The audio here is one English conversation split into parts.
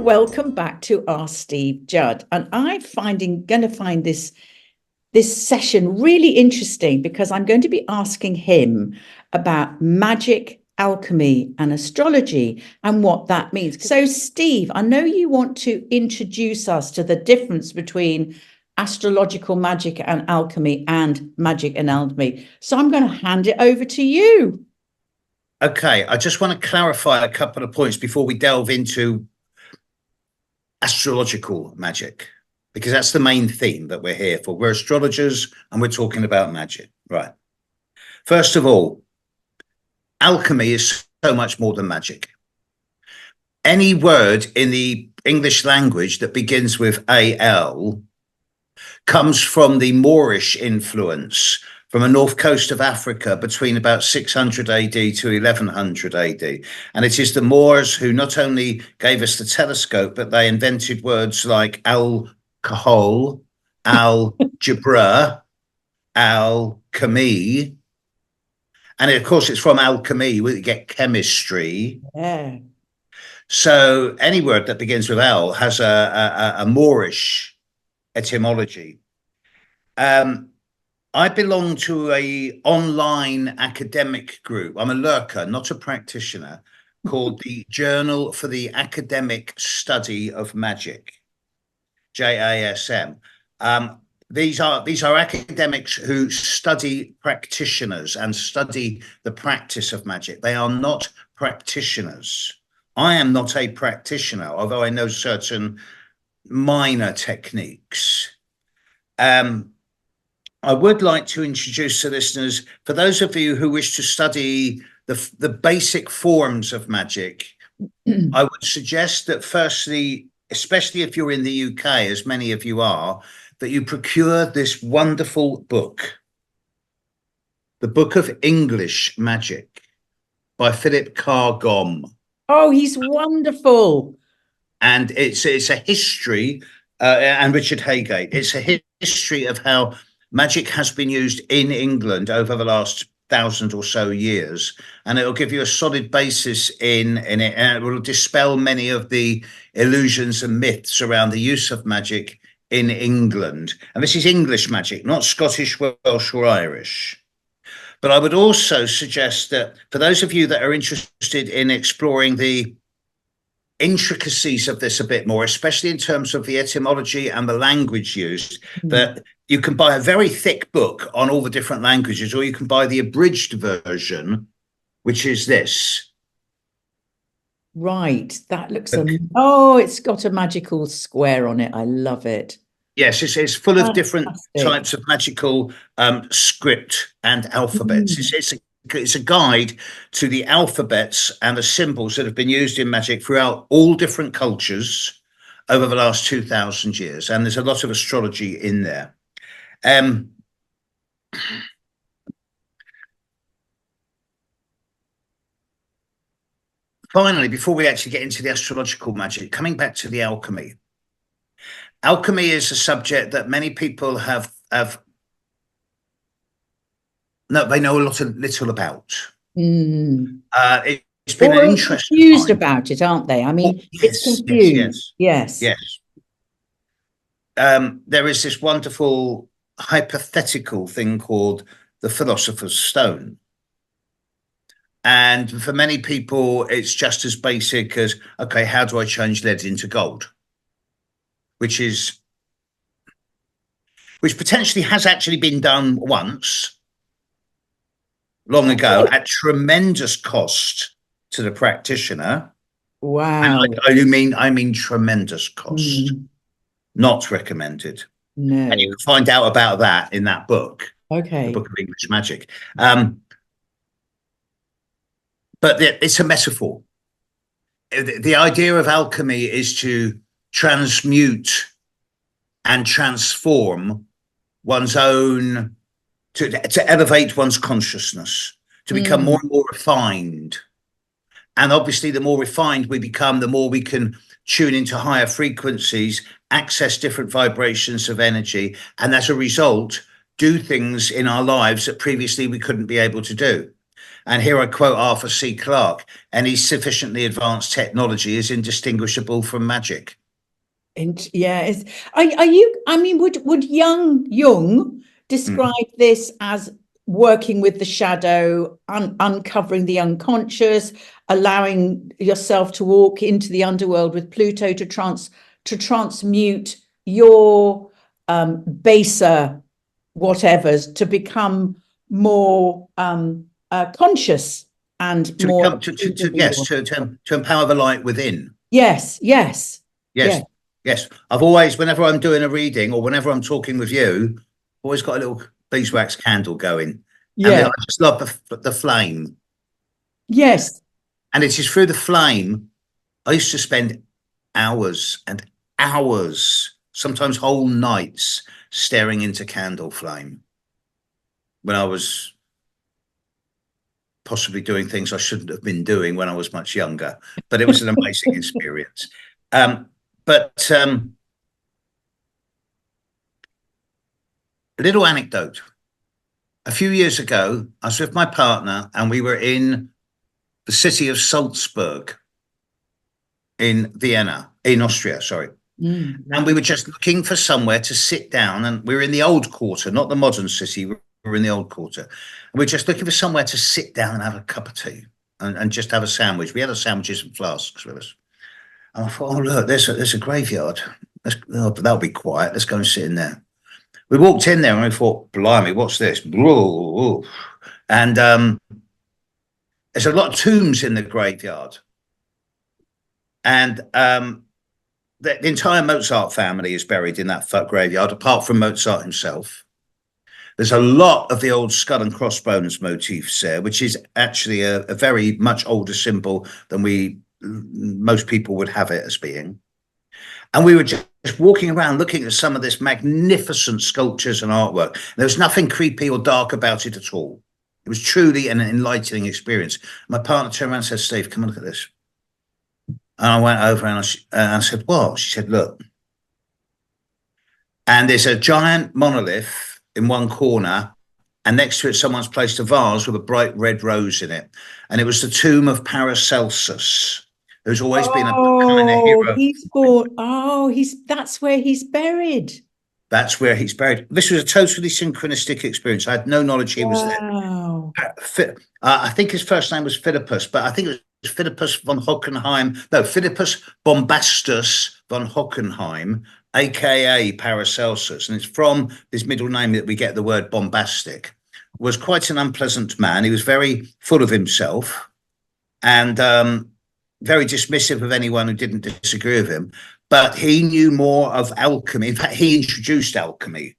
welcome back to Ask Steve Judd. And I'm going to find this session really interesting because I'm going to be asking him about magic, alchemy, and astrology and what that means. So, Steve, I know you want to introduce us to the difference between astrological magic and alchemy. So I'm going to hand it over to you. Okay, I just want to clarify a couple of points before we delve into astrological magic, because that's the main theme that we're here for. We're astrologers and we're talking about magic, right? First of all, alchemy is so much more than magic. Any word in the English language that begins with AL comes from the Moorish influence from the north coast of Africa between about 600 AD to 1100 AD. And it is the Moors who not only gave us the telescope, but they invented words like alcohol, algebra, alchemy. And of course, it's from alchemy we get chemistry. Yeah. So any word that begins with L has a Moorish etymology. I belong to a online academic group. I'm a lurker, not a practitioner, called the Journal for the Academic Study of Magic, JASM. These are academics who study practitioners and study the practice of magic. They are not practitioners. I am not a practitioner, although I know certain minor techniques. I would like to introduce to listeners, for those of you who wish to study the basic forms of magic, I would suggest that firstly, especially if you're in the UK, as many of you are, that you procure this wonderful book, The Book of English Magic by Philip Carr-Gomm. Oh, he's wonderful. And it's a history, and Richard Haygate, it's a history of how magic has been used in England over the last 1,000 or so years, and it'll give you a solid basis in it, and it will dispel many of the illusions and myths around the use of magic in England. And this is English magic, not Scottish, Welsh, or Irish. But I would also suggest that for those of you that are interested in exploring the intricacies of this a bit more, especially in terms of the etymology and the language used, that you can buy a very thick book on all the different languages, or you can buy the abridged version, which is this. Right, that looks it's got a magical square on it. I love it. Yes, it's full of different types of magical script and alphabets. It's a guide to the alphabets and the symbols that have been used in magic throughout all different cultures over the last 2,000 years. And there's a lot of astrology in there. Finally, before we actually get into the astrological magic, coming back to the alchemy. Alchemy is a subject that many people they know little about. It's been an interesting confused about it, aren't they? I mean, it's confused. Yes. There is this wonderful hypothetical thing called the Philosopher's Stone. And for many people, it's just as basic as, okay, how do I change lead into gold? Which potentially has actually been done once, long ago, at tremendous cost to the practitioner. Wow. And I mean tremendous cost. Not recommended. No. And you can find out about that in that book. Okay. The Book of English Magic. But it's a metaphor. The idea of alchemy is to transmute and transform one's own, to elevate one's consciousness, to become more and more refined. And obviously, the more refined we become, the more we can tune into higher frequencies, access different vibrations of energy, and as a result, do things in our lives that previously we couldn't be able to do. And here I quote Arthur C. Clarke: any sufficiently advanced technology is indistinguishable from magic. And yeah, are you? I mean, would Jung describe this as working with the shadow, uncovering the unconscious, allowing yourself to walk into the underworld with Pluto to transmute your baser whatevers to become more conscious and To more become, to empower the light within. Yes, yes, Yes, yes. yes. I've always, whenever I'm doing a reading or whenever I'm talking with you, always got a little beeswax candle going. And Yeah. I just love the flame. Yes. And it is through the flame, I used to spend hours and hours, sometimes whole nights, staring into candle flame when I was possibly doing things I shouldn't have been doing when I was much younger. But it was an amazing experience. But a little anecdote. A few years ago, I was with my partner and we were in the city of Salzburg in Vienna, in Austria, sorry. And we were just looking for somewhere to sit down, and we were in the old quarter, not the modern city. We were in the old quarter. And we were just looking for somewhere to sit down and have a cup of tea and just have a sandwich. We had our sandwiches and flasks with us. And I thought, oh, look, there's a graveyard. That'll be quiet. Let's go and sit in there. We walked in there and we thought, blimey, what's this? And there's a lot of tombs in the graveyard. And the entire Mozart family is buried in that graveyard, apart from Mozart himself. There's a lot of the old skull and crossbones motifs there, which is actually a very much older symbol than most people would have it as being. And we were just walking around looking at some of this magnificent sculptures and artwork. There was nothing creepy or dark about it at all. It was truly an enlightening experience. My partner turned around and said, Steve, come and look at this. And I went over and I said, what? She said, look. And there's a giant monolith in one corner, and next to it, someone's placed a vase with a bright red rose in it. And it was the tomb of Paracelsus, who's always been a kind of hero. That's where he's buried. That's where he's buried. This was a totally synchronistic experience. I had no knowledge he was there. I think his first name was Philippus, but I think it was Philippus von Hockenheim. No, Philippus Bombastus von Hockenheim, aka Paracelsus. And it's from his middle name that we get the word bombastic. Was quite an unpleasant man. He was very full of himself and very dismissive of anyone who didn't disagree with him. But he knew more of alchemy. In fact, he introduced alchemy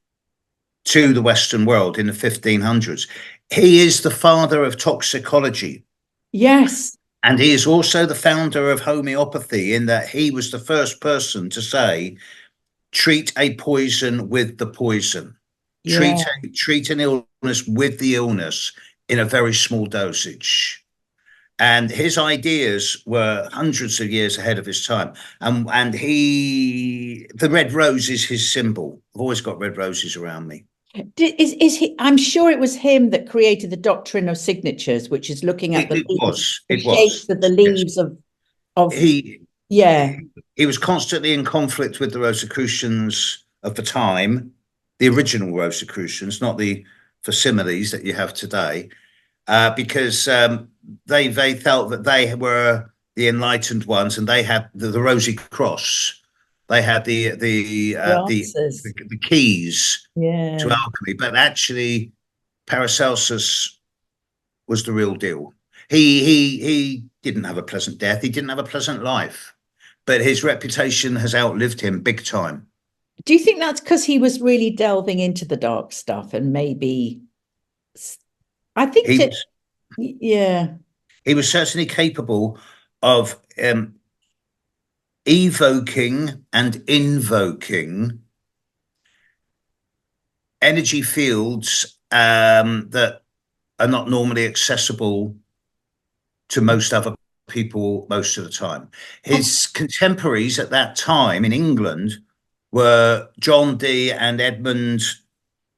to the Western world in the 1500s. He is the father of toxicology. Yes. And he is also the founder of homeopathy, in that he was the first person to say, treat a poison with the poison. Yeah. Treat an illness with the illness in a very small dosage. And his ideas were hundreds of years ahead of his time. And the red rose is his symbol. I've always got red roses around me. Is he? I'm sure it was him that created the doctrine of signatures, which is looking at the shapes of the leaves of. He was constantly in conflict with the Rosicrucians of the time, the original Rosicrucians, not the facsimiles that you have today, because they felt that they were the enlightened ones, and they had the Rosy Cross. They had the keys to alchemy, but actually Paracelsus was the real deal. He didn't have a pleasant death. He didn't have a pleasant life, but his reputation has outlived him big time. Do you think that's because he was really delving into the dark stuff, and maybe? I think he was certainly capable of evoking and invoking energy fields that are not normally accessible to most other people most of the time. His contemporaries at that time in England were John Dee and Edmund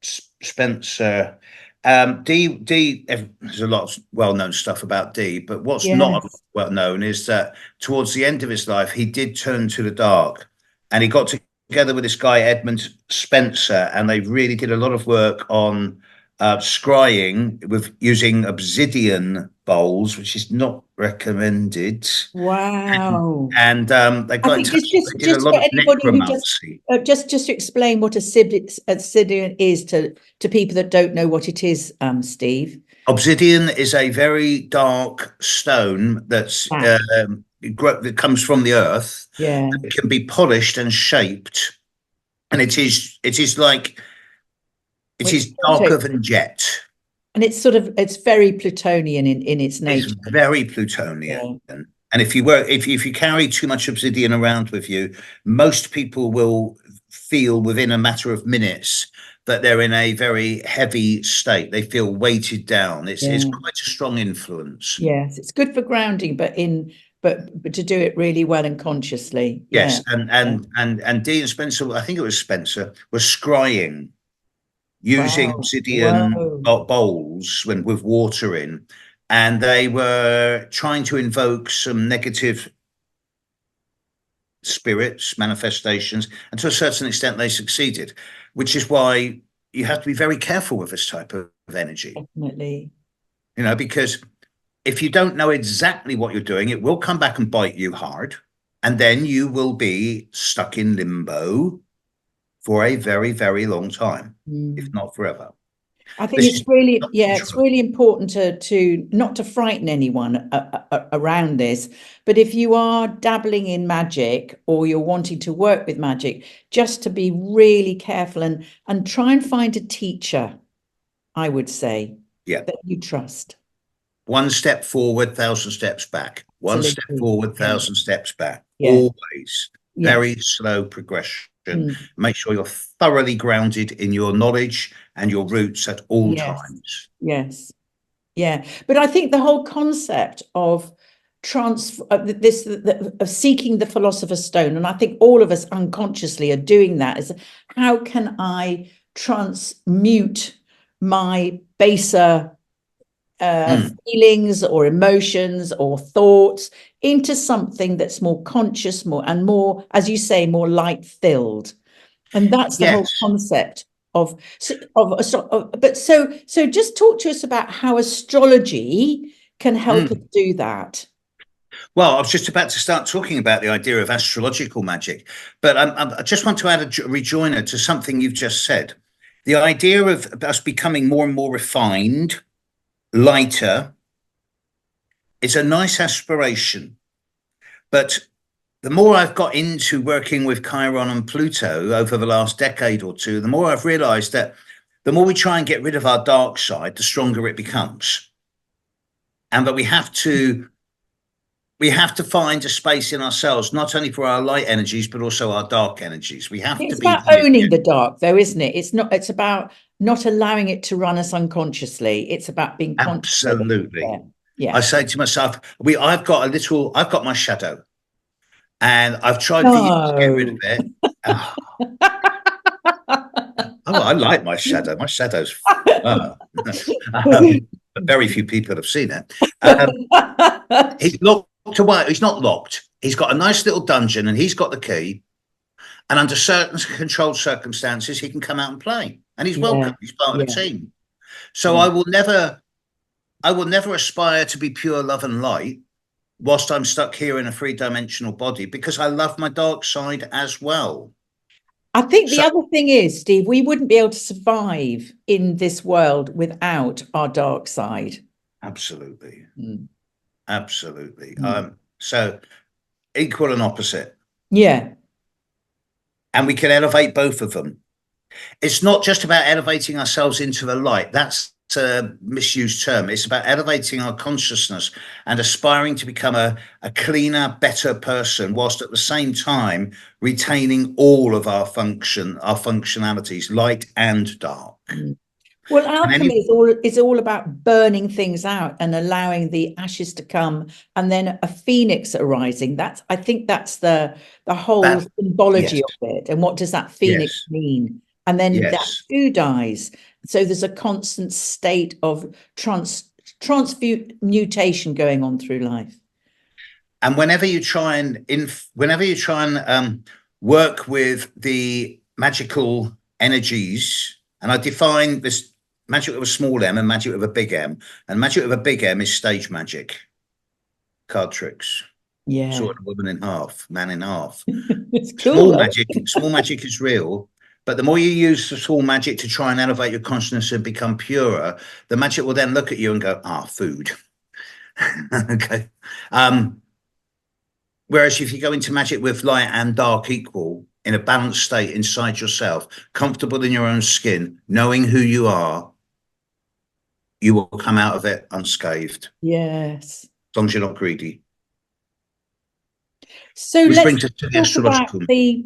Spencer, There's a lot of well-known stuff about Dee, but what's not Yes. well known is that towards the end of his life, he did turn to the dark, and he got together with this guy Edmund Spencer, and they really did a lot of work on scrying with using obsidian bowls, which is not recommended. Wow. And they I got in think touch. They did a just lot for of anybody who necromancy. just to explain what obsidian is to people that don't know what it is, Steve. Obsidian is a very dark stone Ah, that comes from the earth. yeah. It can be polished and shaped, and it is like it Well, is darker than jet. and it's very Plutonian in its It's nature. very Plutonian. Yeah. And if you carry too much obsidian around with you, most people will feel within a matter of minutes that they're in a very heavy state. They feel weighted down. It's Yeah. quite a strong influence. Yes, it's good for grounding, but to do it really well and consciously. Yes, Yeah. and Dee and Spencer, I think it was Spencer, was scrying using Wow. obsidian Whoa. bowls when with water in, and they were trying to invoke some negative spirits, manifestations, and to a certain extent they succeeded, which is why you have to be very careful with this type of energy. Definitely. You know, because if you don't know exactly what you're doing, it will come back and bite you hard, and then you will be stuck in limbo for a very, very long time, if not forever. I think This is it's really important to not to frighten anyone around this, but if you are dabbling in magic or you're wanting to work with magic, just to be really careful and try and find a teacher, I would say, that you trust. One step forward, thousand steps back. One step Absolutely. forward, Yeah. thousand steps back. Yeah. Always Yeah. very slow progression. Make sure you're thoroughly grounded in your knowledge and your roots at all times. Yes. Yeah. But I think the whole concept of of seeking the philosopher's stone, and I think all of us unconsciously are doing that, is how can I transmute my baser feelings or emotions or thoughts into something that's more conscious, more, as you say, more light filled. And that's the whole concept of but so just talk to us about how astrology can help us do that. Well, I was just about to start talking about the idea of astrological magic, but I just want to add a rejoinder to something you've just said. The idea of us becoming more and more refined, lighter, is a nice aspiration. But the more I've got into working with Chiron and Pluto over the last decade or two, the more I've realized that the more we try and get rid of our dark side, the stronger it becomes. And that we have to find a space in ourselves, not only for our light energies, but also our dark energies. We have to be about owning the dark, though, isn't it? It's about not allowing it to run us unconsciously. It's about being conscious. Absolutely. Yeah. I say to myself, I've got my shadow. And I've tried for years to get rid of it. Oh, I like my shadow. My shadow's very few people have seen it. He's locked away. He's not locked. He's got a nice little dungeon and he's got the key. And under certain controlled circumstances, he can come out and play. And he's welcome. He's part of the team. So I will never aspire to be pure love and light whilst I'm stuck here in a three-dimensional body, because I love my dark side as well. I think the other thing is, Steve, we wouldn't be able to survive in this world without our dark side. Absolutely. Absolutely. So equal and opposite. Yeah. And we can elevate both of them. It's not just about elevating ourselves into the light. That's a misused term. It's about elevating our consciousness and aspiring to become a cleaner, better person, whilst at the same time retaining all of our functionalities, light and dark. Well, alchemy is all about burning things out and allowing the ashes to come, and then a phoenix arising. I think that's the whole symbology of it. And what does that phoenix mean? And then that too dies. So there's a constant state of transmutation going on through life. And whenever you try and work with the magical energies, and I define this magic with a small m and magic with a big M, and magic with a big M is stage magic, card tricks, Yeah. sort of woman in half, man in half. It's cool. Small magic is real, but the more you use the small magic to try and elevate your consciousness and become purer, the magic will then look at you and go, food. Okay. Whereas if you go into magic with light and dark equal, in a balanced state inside yourself, comfortable in your own skin, knowing who you are, you will come out of it unscathed. Yes. As long as you're not greedy. So let's talk about the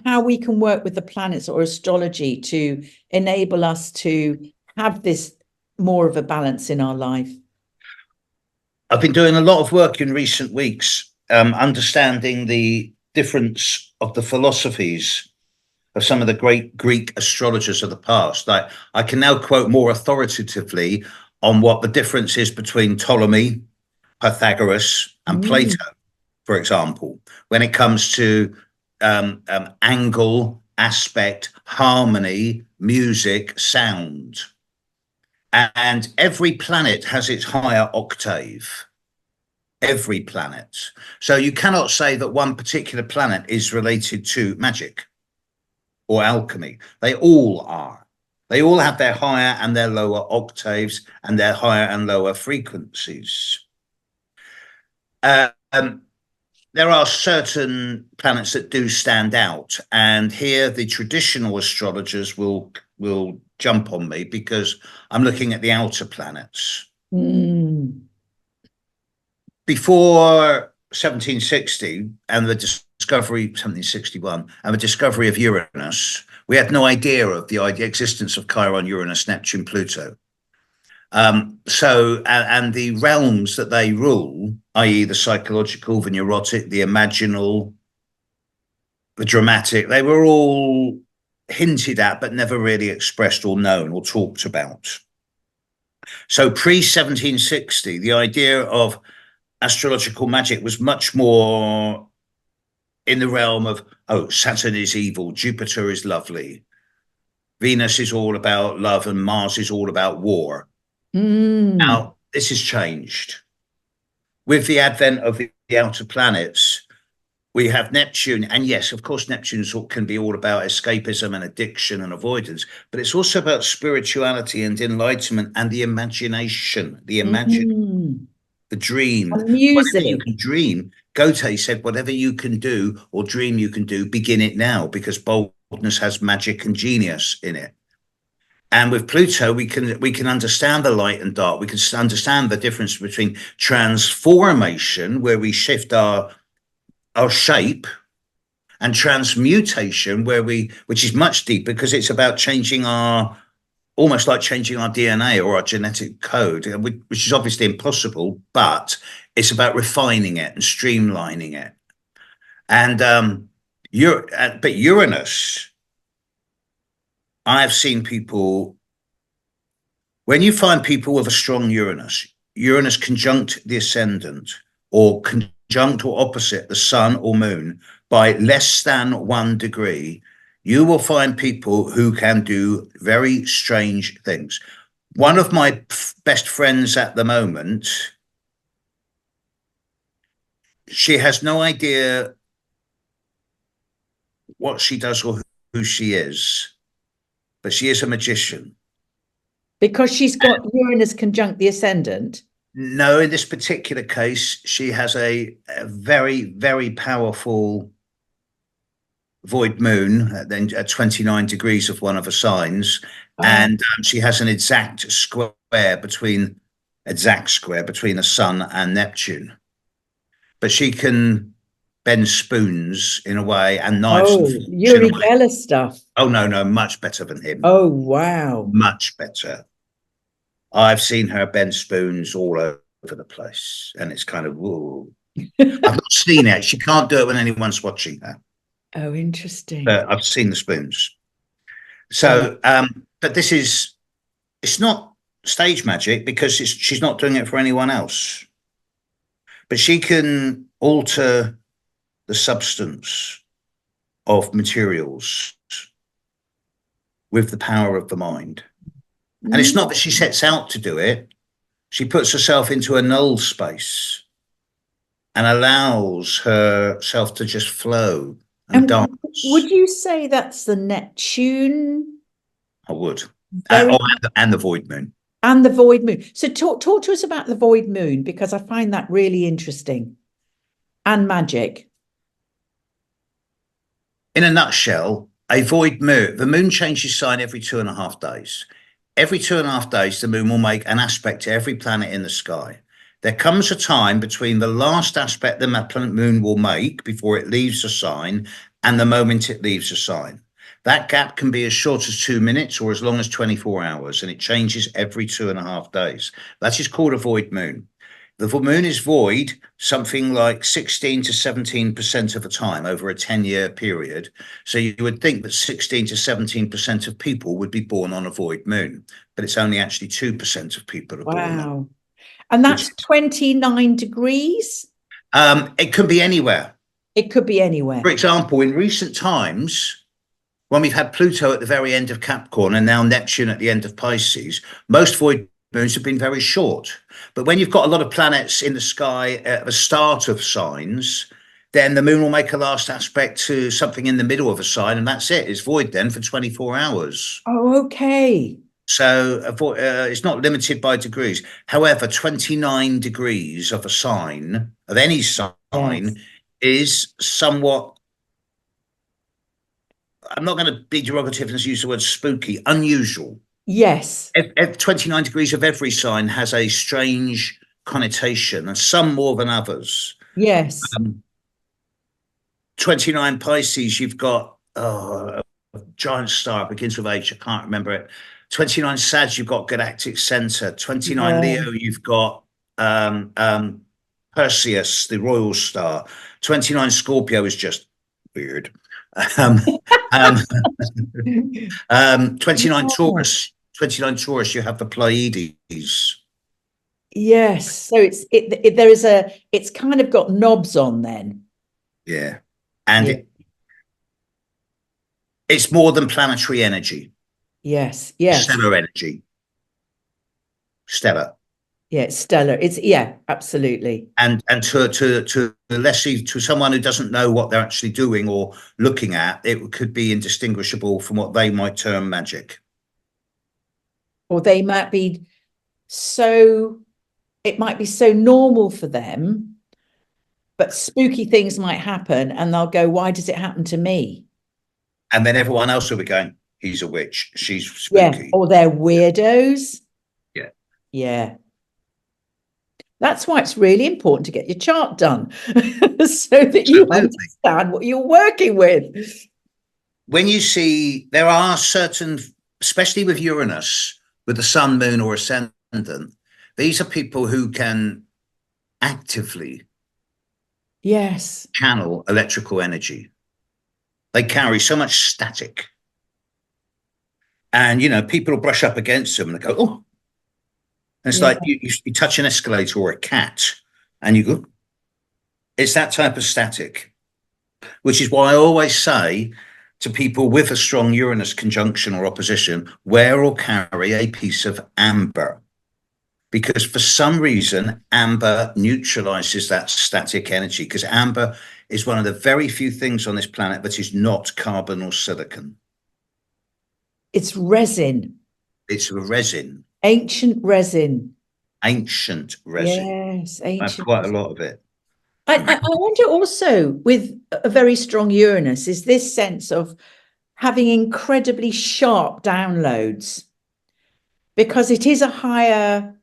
how we can work with the planets or astrology to enable us to have this more of a balance in our life. I've been doing a lot of work in recent weeks, understanding the difference of the philosophies of some of the great Greek astrologers of the past. I can now quote more authoritatively on what the difference is between Ptolemy, Pythagoras, and Plato, for example, when it comes to angle, aspect, harmony, music, sound. And every planet has its higher octave. Every planet. So you cannot say that one particular planet is related to magic or alchemy. They all are. They all have their higher and their lower octaves and their higher and lower frequencies. There are certain planets that do stand out, and here the traditional astrologers will jump on me because I'm looking at the outer planets. Before 1760 and the discovery, 1761, and the discovery of Uranus, we had no idea of the existence of Chiron, Uranus, Neptune, Pluto. And the realms that they rule, i.e. the psychological, the neurotic, the imaginal, the dramatic, they were all hinted at, but never really expressed or known or talked about. So pre-1760, the idea of astrological magic was much more in the realm of, Saturn is evil, Jupiter is lovely, Venus is all about love, and Mars is all about war. Now, this has changed. With the advent of the outer planets, we have Neptune, and yes, of course, Neptune can be all about escapism and addiction and avoidance, but it's also about spirituality and enlightenment and the imagination, the dream. Music. Whatever you can dream. Goethe said, whatever you can do or dream you can do, begin it now, because boldness has magic and genius in it. And with Pluto, we can understand the light and dark. We can understand the difference between transformation, where we shift our shape, and transmutation, which is much deeper, because it's about changing almost like changing our DNA or our genetic code, which is obviously impossible, but it's about refining it and streamlining it. And but Uranus, I have seen people, when you find people with a strong Uranus conjunct the ascendant, or conjunct or opposite the sun or moon by less than 1 degree, you will find people who can do very strange things. One of my best friends at the moment, she has no idea what she does or who she is, but she is a magician. Because she's got Uranus conjunct the ascendant? No, in this particular case, she has a very, very powerful void moon, then at 29 degrees of one of the signs. And she has an exact square between the sun and Neptune. But she can bend spoons in a way, and knives. Uri Geller stuff. Oh, no, much better than him. Oh, wow. Much better. I've seen her bend spoons all over the place, and it's kind of, whoa. I've not seen it. She can't do it when anyone's watching her. Oh, interesting. But I've seen the spoons. So, but this is it's not stage magic because she's not doing it for anyone else. But she can alter the substance of materials with the power of the mind. And it's not that she sets out to do it. She puts herself into a null space and allows herself to just flow and dance. Would you say that's the Neptune? I would. And the void moon. And the void moon. So talk to us about the void moon, because I find that really interesting. And magic. In a nutshell, a void moon, the moon changes sign every 2.5 days. Every 2.5 days, the moon will make an aspect to every planet in the sky. There comes a time between the last aspect the moon will make before it leaves a sign and the moment it leaves a sign. That gap can be as short as 2 minutes or as long as 24 hours, and it changes every 2.5 days. That is called a void moon. The moon is void something like 16 to 17% of the time over a 10-year period. So you would think that 16 to 17% of people would be born on a void moon, but it's only actually 2% of people are born on. Wow. And that's 29 degrees? It could be anywhere. It could be anywhere. For example, in recent times, when we've had Pluto at the very end of Capricorn and now Neptune at the end of Pisces, most void moons have been very short. But when you've got a lot of planets in the sky at the start of signs, then the moon will make a last aspect to something in the middle of a sign, and that's it. It's void then for 24 hours. Oh, okay. So it's not limited by degrees. However, 29 degrees of a sign, of any sign, yes, is somewhat, I'm not going to be derogative and use the word spooky, unusual. Yes. 29 degrees of every sign has a strange connotation, and some more than others. Yes. 29 Pisces, you've got a giant star, it begins with H, I can't remember it. 29 Sag, you've got Galactic Center. 29 Leo, you've got Perseus, the royal star. 29 Scorpio is just weird. 29 Taurus. 29 Taurus, you have the Pleiades. Yes, so it's kind of got knobs on then. Yeah, and it's more than planetary energy. Yes. Stellar energy. Stellar. Yeah, it's stellar. It's absolutely. And to lessee, to someone who doesn't know what they're actually doing or looking at, it could be indistinguishable from what they might term magic. Or they might be it might be so normal for them, but spooky things might happen and they'll go, why does it happen to me? And then everyone else will be going, he's a witch, she's spooky. Yeah, or they're weirdos. Yeah. That's why it's really important to get your chart done so that you understand what you're working with. When you see, there are certain, especially with Uranus, with the sun, moon, or ascendant, these are people who can actively channel electrical energy. They carry so much static. And, people will brush up against them and they go, oh. And it's like you touch an escalator or a cat and you go, it's that type of static, which is why I always say to people with a strong Uranus conjunction or opposition, wear or carry a piece of amber, because for some reason, amber neutralizes that static energy, because amber is one of the very few things on this planet that is not carbon or silicon. It's resin. It's a resin. Ancient resin. Ancient resin. Yes, ancient. I have quite a lot of it. I wonder also, with a very strong Uranus, is this sense of having incredibly sharp downloads, because it is a higher.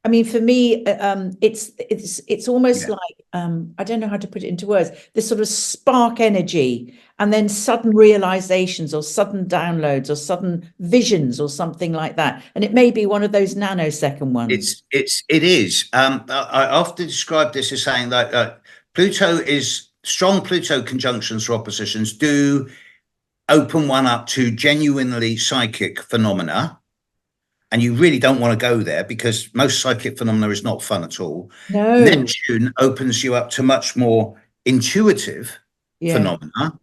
I mean, for me, it's almost like I don't know how to put it into words. This sort of spark energy, and then sudden realizations, or sudden downloads, or sudden visions, or something like that. And it may be one of those nanosecond ones. It is. I often describe this as saying like Pluto is strong. Pluto conjunctions or oppositions do open one up to genuinely psychic phenomena. and you really don't want to go there because most psychic phenomena is not fun at all. No. Neptune opens you up to much more intuitive phenomena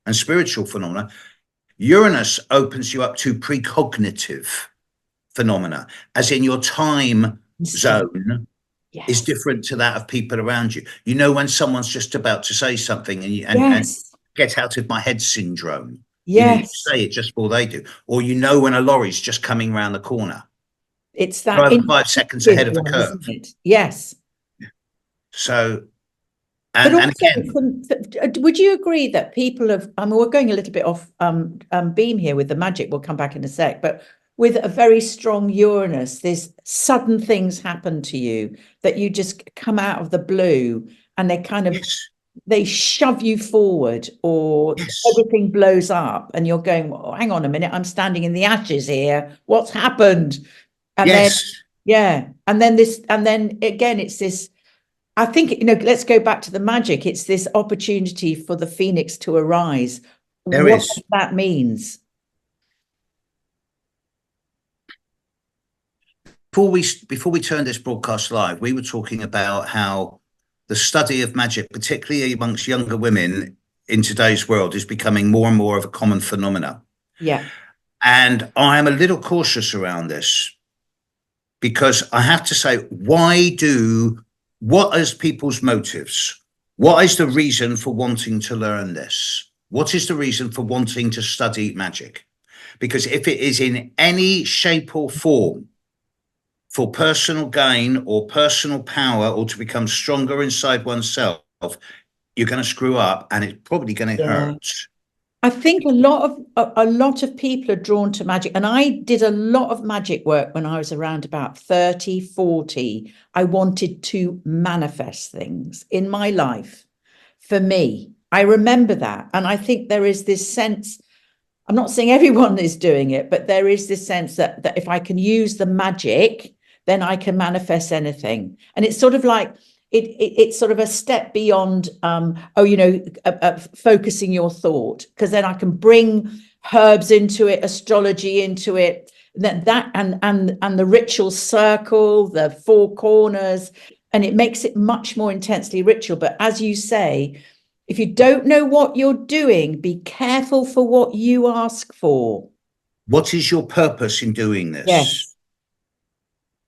and spiritual phenomena. Uranus opens you up to precognitive phenomena, as in your time zone is different to that of people around you. You know when someone's just about to say something and get out of my head syndrome. You say it just before they do. Or you know when a lorry's just coming around the corner. It's that 5 seconds ahead of a curve. Isn't it? Yes. So, but also, would you agree that people have, I mean, we're going a little bit off beam here with the magic, we'll come back in a sec, but with a very strong Uranus, there's sudden things happen to you that you just come out of the blue and they kind of, they shove you forward, or everything blows up and you're going, well, hang on a minute, I'm standing in the ashes here. What's happened? And then, and then again, it's this, I think, you know, let's go back to the magic. It's this opportunity for the phoenix to arise. What that means. Before we turned this broadcast live, we were talking about how the study of magic, particularly amongst younger women in today's world, is becoming more and more of a common phenomena. Yeah. And I am a little cautious around this because I have to say, what is people's motives? What is the reason for wanting to learn this? What is the reason for wanting to study magic? Because if it is in any shape or form for personal gain or personal power, or to become stronger inside oneself, you're going to screw up and it's probably going to hurt. I think a lot of people are drawn to magic, and I did a lot of magic work when I was around about 30, 40. I wanted to manifest things in my life for me. I remember that. And I think there is this sense, I'm not saying everyone is doing it, but there is this sense that if I can use the magic, then I can manifest anything. And it's sort of like, it's sort of a step beyond, focusing your thought, because then I can bring herbs into it, astrology into it, and the ritual circle, the four corners, and it makes it much more intensely ritual. But as you say, if you don't know what you're doing, be careful for what you ask for. What is your purpose in doing this? Yes.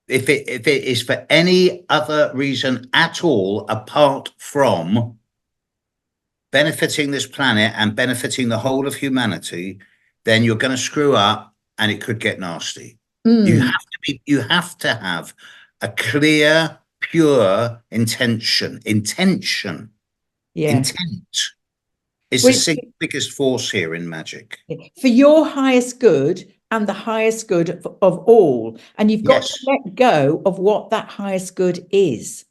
If it is for any other reason at all, apart from benefiting this planet and benefiting the whole of humanity, then you're going to screw up and it could get nasty. You have to have a clear, pure intention. Intent is the biggest force here in magic. For your highest good and the highest good of all. And you've got to let go of what that highest good is.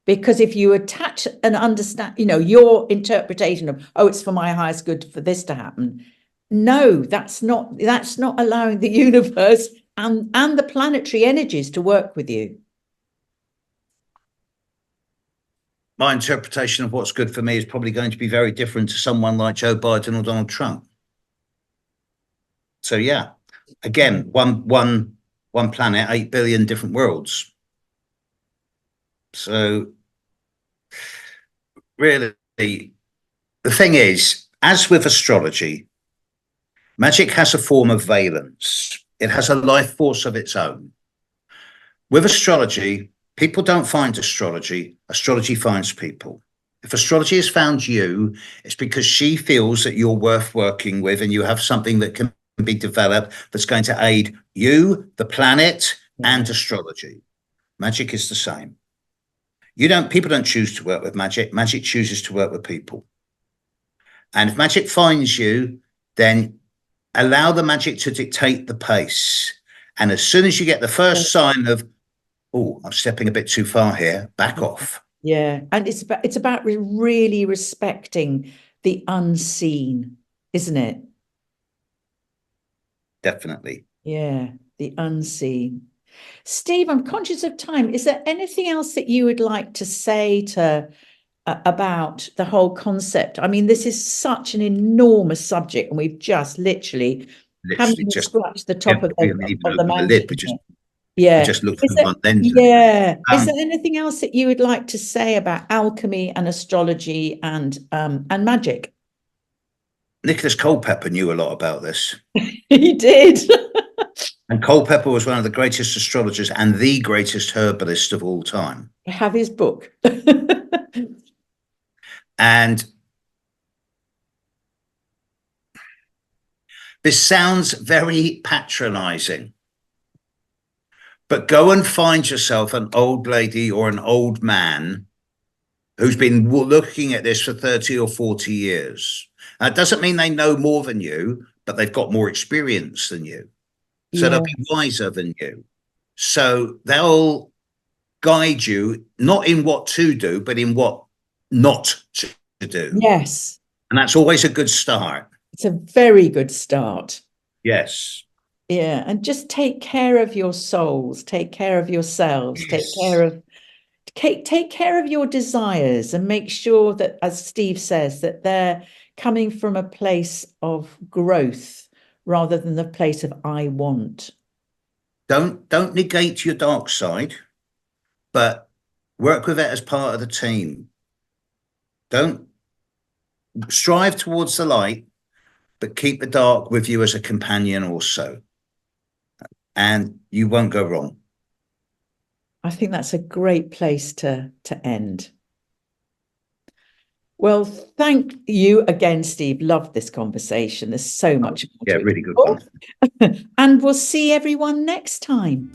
Because if you attach and understand, your interpretation of, it's for my highest good for this to happen. No, that's not allowing the universe and the planetary energies to work with you. My interpretation of what's good for me is probably going to be very different to someone like Joe Biden or Donald Trump. So yeah, again, one planet, 8 billion different worlds. So really, the thing is, as with astrology, magic has a form of valence. It has a life force of its own. With astrology, people don't find astrology. Astrology finds people. If astrology has found you, it's because she feels that you're worth working with and you have something that can be developed that's going to aid you, the planet, and astrology. Magic is the same. People don't choose to work with magic. Magic chooses to work with people. And if magic finds you, then allow the magic to dictate the pace. And as soon as you get the first sign of, I'm stepping a bit too far here, back off. Yeah. And it's about really respecting the unseen, isn't it? Definitely. Yeah, the unseen. Steve, I'm conscious of time. Is there anything else that you would like to say about the whole concept? I mean, this is such an enormous subject, and we've just literally haven't literally even just scratched the top of we haven't even the opened the mountain lid. We yet. Yeah. just looked Is through there, one lens. yeah. Is Um, there anything else that you would like to say about alchemy and astrology and magic? Nicholas Culpeper knew a lot about this. He did. And Culpeper was one of the greatest astrologers and the greatest herbalist of all time. I have his book. And this sounds very patronizing, but go and find yourself an old lady or an old man who's been looking at this for 30 or 40 years. That doesn't mean they know more than you, but they've got more experience than you. So they'll be wiser than you. So they'll guide you not in what to do, but in what not to do. Yes. And that's always a good start. It's a very good start. Yes. Yeah. And just take care of your souls, take care of yourselves, Yes. take care of your desires, and make sure that, as Steve says, that they're coming from a place of growth rather than the place of I want. Don't negate your dark side, but work with it as part of the team. Don't strive towards the light, but keep the dark with you as a companion also. And you won't go wrong. I think that's a great place to end. Well, thank you again, Steve. Loved this conversation. There's so much more. Yeah, really good one. And we'll see everyone next time.